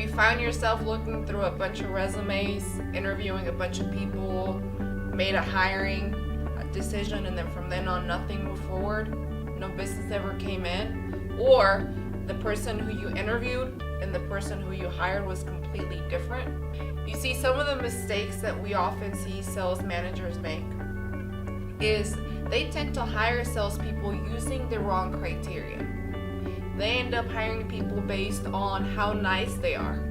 you find yourself looking through a bunch of resumes, interviewing a bunch of people, made a hiring decision, and then from then on nothing moved forward, no business ever came in, or the person who you interviewed and the person who you hired was completely different. You see, some of the mistakes that we often see sales managers make is they tend to hire salespeople using the wrong criteria. They end up hiring people based on how nice they are,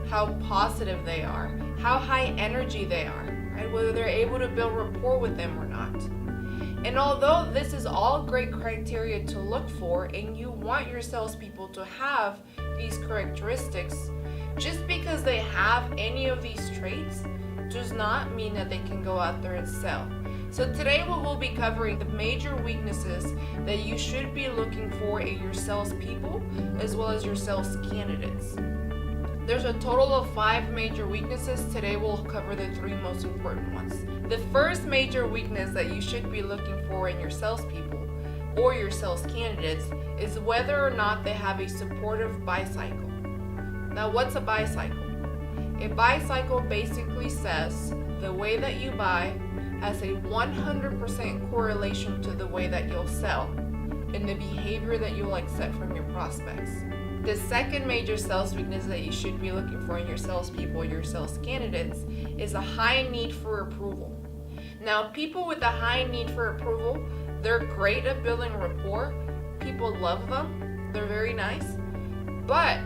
how positive they are, how high energy they are, right? Whether they're able to build rapport with them or not. And although this is all great criteria to look for, and you want your salespeople to have these characteristics, just because they have any of these traits does not mean that they can go out there and sell. So today we will be covering the major weaknesses that you should be looking for in your salespeople as well as your sales candidates. There's a total of 5 major weaknesses. Today we'll cover the 3 most important ones. The first major weakness that you should be looking for in your salespeople or your sales candidates is whether or not they have a supportive buy cycle. Now, what's a buy cycle? A buy cycle basically says the way that you buy has a 100% correlation to the way that you'll sell and the behavior that you'll accept from your prospects. The second major sales weakness that you should be looking for in your salespeople, your sales candidates, is a high need for approval. Now, people with a high need for approval, they're great at building rapport. People love them. They're very nice. But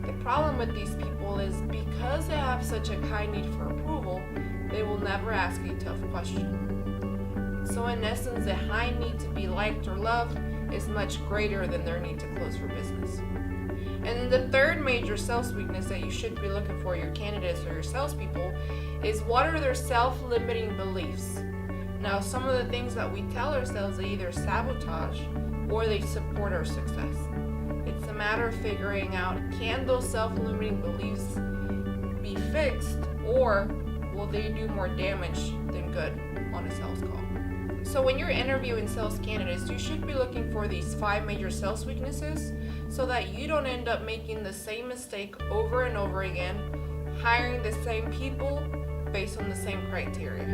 the problem with these people is because they have such a high need for approval, they will never ask a tough question. So in essence, the high need to be liked or loved is much greater than their need to close for business. And then the third major sales weakness that you should be looking for your candidates or your salespeople is what are their self-limiting beliefs. Now, some of the things that we tell ourselves, they either sabotage or they support our success. It's a matter of figuring out, can those self-limiting beliefs be fixed, or will they do more damage than good on a sales call? So when you're interviewing sales candidates, you should be looking for these 5 major sales weaknesses so that you don't end up making the same mistake over and over again, hiring the same people based on the same criteria.